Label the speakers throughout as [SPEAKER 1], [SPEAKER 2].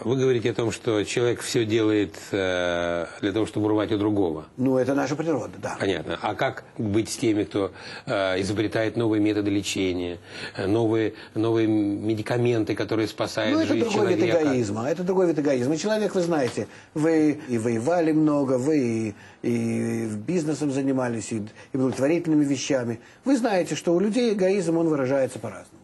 [SPEAKER 1] Вы говорите о том, что человек все делает для того, чтобы урвать у другого.
[SPEAKER 2] Ну, это наша природа, да.
[SPEAKER 1] Понятно. А как быть с теми, кто изобретает новые методы лечения, новые медикаменты, которые спасают жизнь человека?
[SPEAKER 2] Ну, это другой вид эгоизма. Это другой вид эгоизма. Человек, вы знаете, вы и воевали много, вы и бизнесом занимались, и благотворительными вещами. Вы знаете, что у людей эгоизм, он выражается по-разному.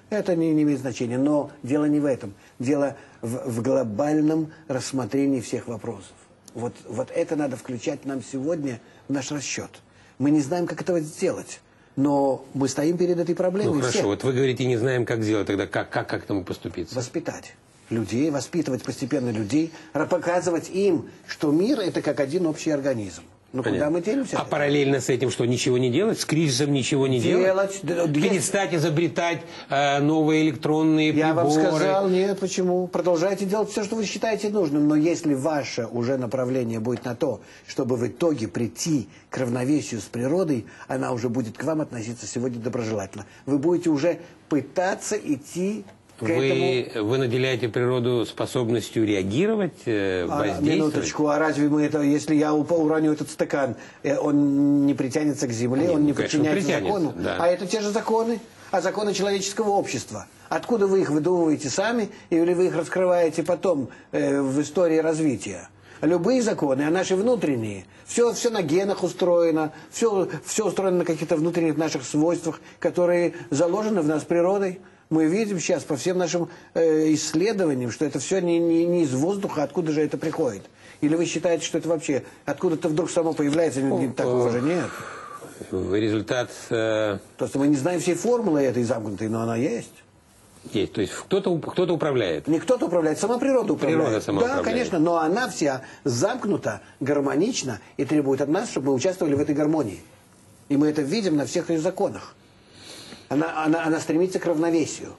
[SPEAKER 2] Это не имеет значения. Но дело не в этом. Дело в глобальном рассмотрении всех вопросов. Вот это надо включать нам сегодня в наш расчет. Мы не знаем, как этого сделать. Но мы стоим перед этой проблемой.
[SPEAKER 1] Ну хорошо, вот вы говорите, не знаем, как сделать. Тогда как к этому поступиться?
[SPEAKER 2] Воспитать людей, воспитывать постепенно людей, показывать им, что мир – это как один общий организм. Ну, куда мы делимся?
[SPEAKER 1] А параллельно с этим что, ничего не делать? С кризисом ничего не делать? Перестать изобретать новые электронные приборы?
[SPEAKER 2] Я вам сказал, нет, почему? Продолжайте делать все, что вы считаете нужным. Но если ваше уже направление будет на то, чтобы в итоге прийти к равновесию с природой, она уже будет к вам относиться сегодня доброжелательно. Вы будете уже пытаться идти...
[SPEAKER 1] Вы наделяете природу способностью реагировать, воздействовать?
[SPEAKER 2] Минуточку, а разве мы это, если я уроню этот стакан, он не притянется к земле,
[SPEAKER 1] Нет,
[SPEAKER 2] он не
[SPEAKER 1] конечно,
[SPEAKER 2] подчиняется закону?
[SPEAKER 1] Да.
[SPEAKER 2] А это те же законы, законы человеческого общества. Откуда вы их выдумываете сами, или вы их раскрываете потом в истории развития? Любые законы, а наши внутренние, все на генах устроено, все устроено на каких-то внутренних наших свойствах, которые заложены в нас природой. Мы видим сейчас по всем нашим исследованиям, что это все не из воздуха, откуда же это приходит. Или вы считаете, что это вообще откуда-то вдруг само появляется, такого же нет?
[SPEAKER 1] Результат...
[SPEAKER 2] Просто мы не знаем всей формулы этой замкнутой, но она есть.
[SPEAKER 1] Есть, то есть кто-то управляет.
[SPEAKER 2] Не кто-то управляет, сама природа управляет.
[SPEAKER 1] Природа сама управляет.
[SPEAKER 2] Да, конечно, но она вся замкнута, гармонична и требует от нас, чтобы мы участвовали в этой гармонии. И мы это видим на всех ее законах. Она стремится к равновесию.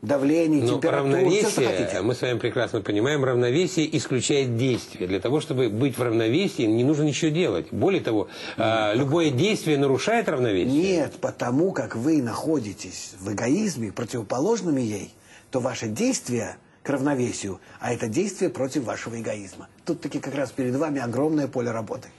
[SPEAKER 2] Давление, температура, все, что хотите.
[SPEAKER 1] Мы с вами прекрасно понимаем, равновесие исключает действие. Для того, чтобы быть в равновесии, не нужно ничего делать. Более того, любое действие нарушает равновесие.
[SPEAKER 2] Нет, потому как вы находитесь в эгоизме, противоположными ей, то ваше действие к равновесию, а это действие против вашего эгоизма. Тут таки как раз перед вами огромное поле работы.